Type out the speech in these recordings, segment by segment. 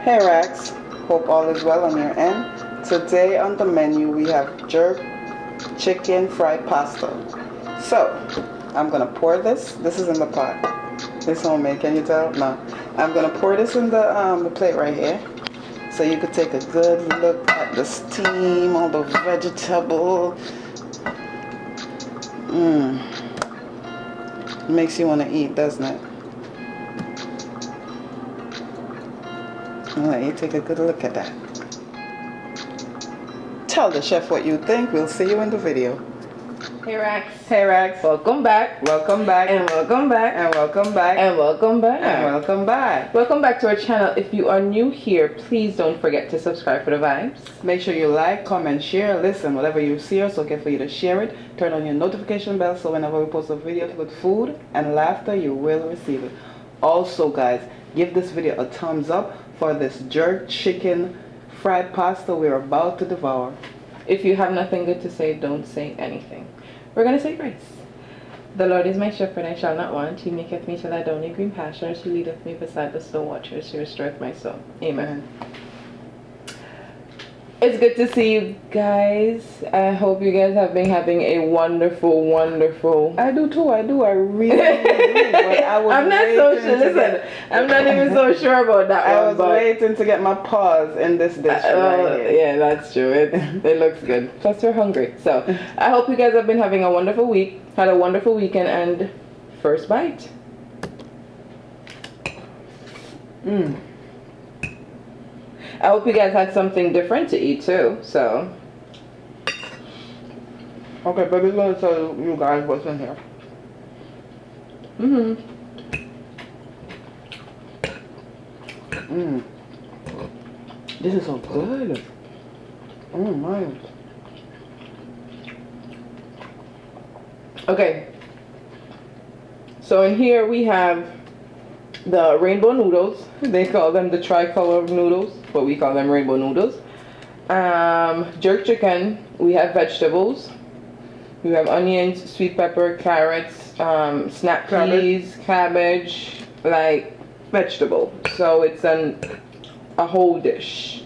Hey Rex, hope all is well on your end. Today on the menu we have jerk chicken fried pasta. So, I'm gonna pour this. This is in the pot. It's homemade, can you tell? No. I'm gonna pour this in the plate right here. So you could take a good look at the steam, all the vegetable. Makes you wanna eat, doesn't it? I'll let you take a good look at that. Tell the chef what you think. We'll see you in the video. Hey Rex. Hey Rex. Welcome back. Welcome back. And welcome back. And welcome back. And welcome back. And welcome back. Welcome back to our channel. If you are new here, please don't forget to subscribe for the vibes. Make sure you like, comment, share, listen. Whatever you see, it's okay for you to share it. Turn on your notification bell so whenever we post a video with food and laughter, you will receive it. Also, guys, give this video a thumbs up for this jerk chicken fried pasta we're about to devour. If you have nothing good to say, don't say anything. We're going to say grace. The Lord is my shepherd, I shall not want. He maketh me to lie down in green pastures. He leadeth me beside the still waters. He restoreth my soul. Amen. It's good to see you guys. I hope you guys have been having a wonderful, wonderful... I do too. I really do. But I'm not so sure. Listen, I'm not even so sure about that I one. was waiting to get my paws in this dish right here. Yeah, that's true. It looks good. Plus, we're hungry. So, I hope you guys have been having a wonderful week, had a wonderful weekend, and first bite. I hope you guys had something different to eat too. So, okay, baby's gonna tell you guys what's in here. This is so good. Oh my. okay. So in here we have the rainbow noodles. They call them the tricolor noodles, but we call them rainbow noodles. Jerk chicken. We have vegetables. We have onions, sweet pepper, carrots, snap peas, cabbage, like vegetable. So it's a whole dish.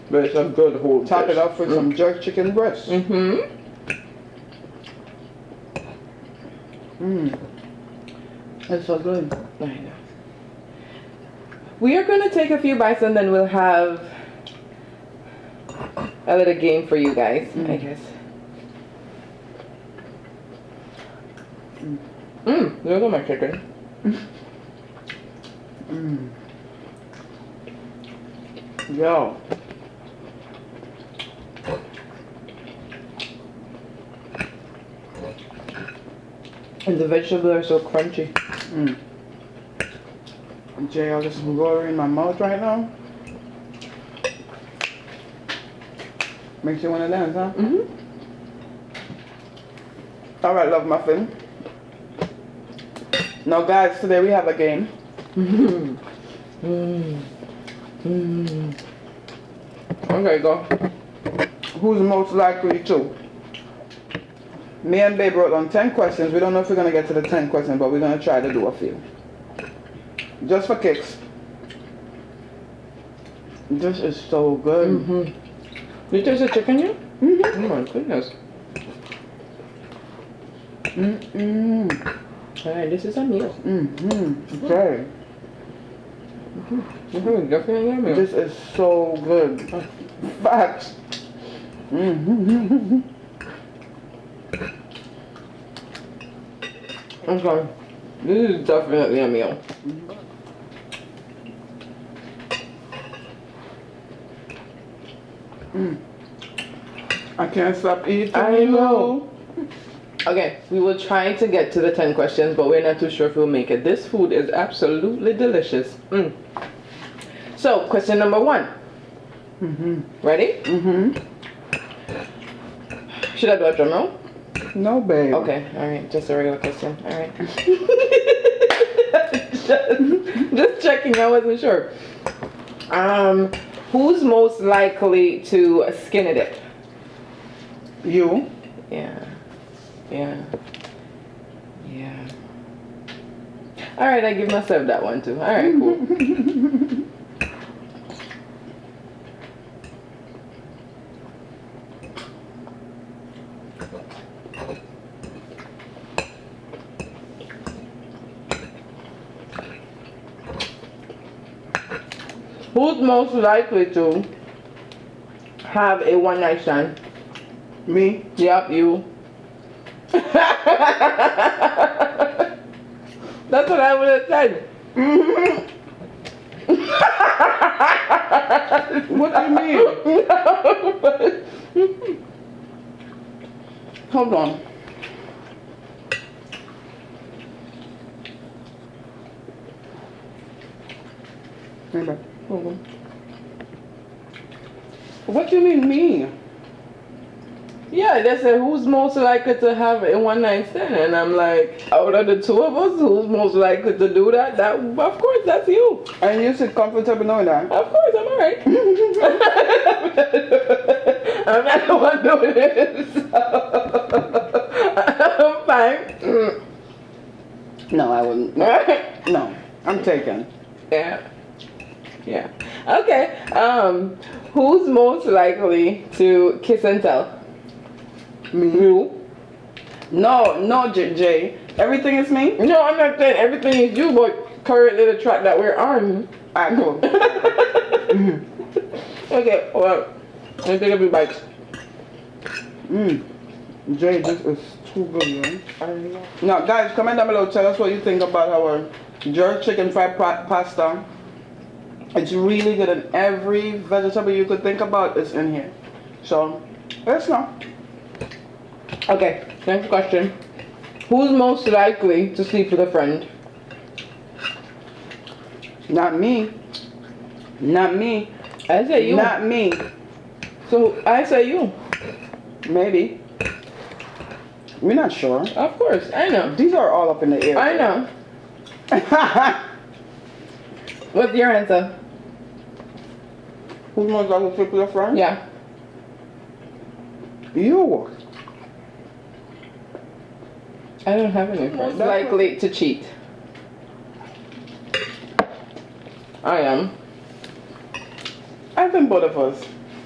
But it's a good whole dish. Top it off with some jerk chicken breast. It's so good. I know. We are going to take a few bites and then we'll have a little game for you guys, I guess. Look at my chicken. Yo. And the vegetables are so crunchy. Jay, I'll just roll in my mouth right now. Makes you want to dance, huh? Alright, love muffin. Now guys, today we have a game. Okay, go. Who's most likely to? Me and Babe wrote on 10 questions. We don't know if we're going to get to the 10 questions, but we're going to try to do a few. Just for kicks. This is so good. You taste the chicken yet? Oh my goodness. Alright, this is a meal. Okay. This is definitely a meal. This is so good. Facts. Okay. This is definitely a meal. I can't stop eating. I know. Okay, we will try to get to the 10 questions, but we're not too sure if we'll make it. This food is absolutely delicious. So, question number 1. Ready? Should I do a drum roll? No, babe. Okay, alright, just a regular question. Alright. just checking, I wasn't sure. Who's most likely to skinny dip? You? Yeah. Alright, I give myself that one too. Alright, cool. Who's most likely to have a one night stand? Me? Yep, you. That's what I would have said. What do you mean? Hold on. Maybe. Hold on. What do you mean me? Yeah, they said who's most likely to have a one night stand, and I'm like, out of the two of us, who's most likely to do that? That of course that's you. And you said comfortable knowing that? Of course, I'm alright. I'm not the one doing it, so I'm fine. No, I wouldn't. No, I'm taken. Yeah. Yeah. Okay. Who's most likely to kiss and tell? Me? You. No, Jay. Everything is me? No, I'm not saying everything is you, but currently the track that we're on. Alright, cool. Okay, well, let's take a few bites. Jay, this is too good, man. I don't know. Now, guys, comment down below. Tell us what you think about our jerk chicken fried pasta. It's really good, and every vegetable you could think about is in here. So, let's go. Okay, next question. Who's most likely to sleep with a friend? Not me. Not me. I say you. Not me. So I say you. Maybe. We're not sure. Of course, I know. These are all up in the air. I know. What's your answer? Who's most likely to sleep with a friend? Yeah. You. I don't have any friends. Most likely to cheat. I am. I think both of us.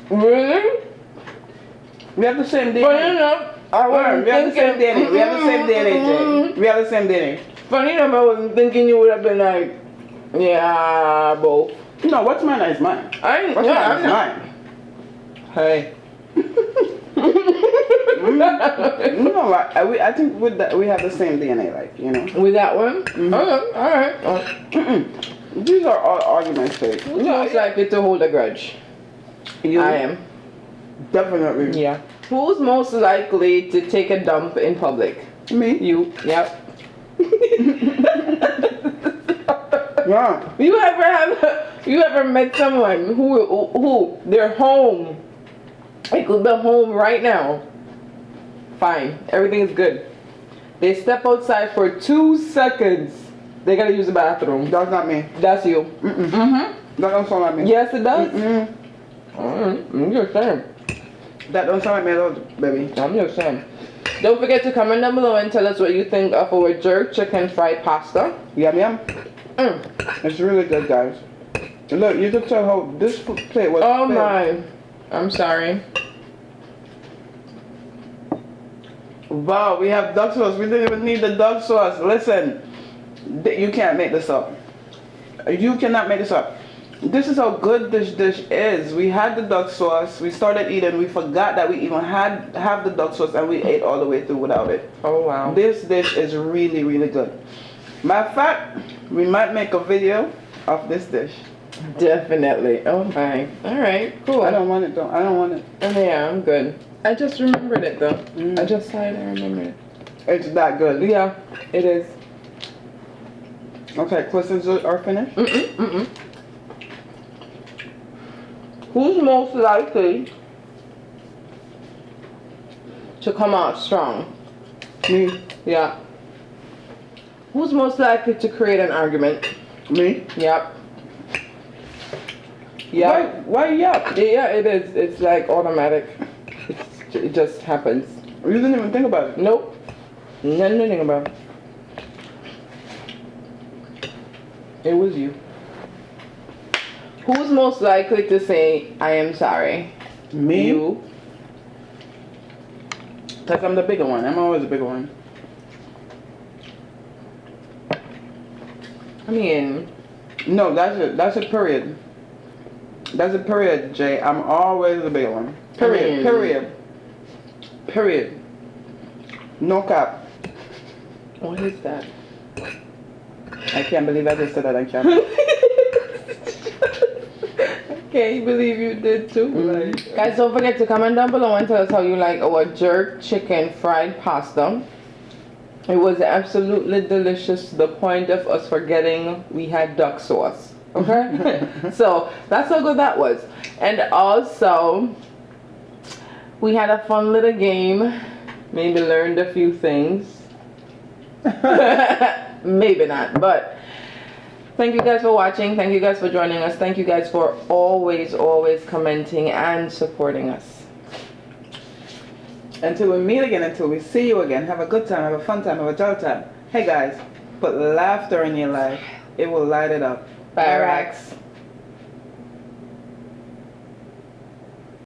Really? We have the same DNA. Funny enough, I wasn't We have the same thinking. DNA. We have the same DNA, Jay. We have the same DNA. Funny enough, I wasn't thinking you would have been like, yeah, both. No, what's mine is mine. What's mine is mine. Hey. No, I think with that we have the same DNA, like, you know. With that one? Mm-hmm. Okay, alright. These are all arguments, Jay. Who's most likely to hold a grudge? You? I am. Definitely. Yeah. Who's most likely to take a dump in public? Me? You. Yep. Yeah. You ever met someone who they're home? They could be home right now. Fine. Everything is good. They step outside for 2 seconds. They gotta use the bathroom. That's not me. That's you. That don't sound like me. Yes, it does. I'm just saying. That don't sound like me at all, baby. I'm just saying. Don't forget to comment down below and tell us what you think of our jerk chicken fried pasta. Yum yum. It's really good, guys. Look, you can tell how this plate was. Oh filled. my. I'm sorry. Wow, we have duck sauce. We didn't even need the duck sauce. Listen, you can't make this up. You cannot make this up. This is how good this dish is. We had the duck sauce. We started eating. We forgot that we even have the duck sauce, and we ate all the way through without it. Oh wow. This dish is really, really good. Matter of fact, we might make a video of this dish. Definitely. Oh my. Alright, cool. I don't want it though. I don't want it. Oh, yeah, I'm good. I just remembered it though. I just saw it and remembered it. It's that good. Yeah, it is. Okay, questions are finished? Who's most likely to come out strong? Me. Yeah. Who's most likely to create an argument? Me? Yep. Yeah. Why yep? Yeah, it is. It's like automatic. It just happens. You didn't even think about it. Nope. Nothing about it. It was you. Who's most likely to say, I am sorry? Me? You. Because I'm the bigger one. I'm always the bigger one. I mean, No, that's a period. That's a period, Jay. I'm always the bigger one. Period. Period. Period. No cap. what is that? I can't believe I just said that. I can't. Can't you believe you did too? Mm. Guys, don't forget to comment down below and tell us how you like our jerk chicken fried pasta. It was absolutely delicious to the point of us forgetting we had duck sauce. Okay? So that's how good that was. And also, we had a fun little game. Maybe learned a few things. Maybe not, but thank you guys for watching. Thank you guys for joining us. Thank you guys for always commenting and supporting us. Until we meet again, until we see you again, have a good time, have a fun time, have a jolly time. Hey guys, put laughter in your life. It will light it up. Bye, Rax.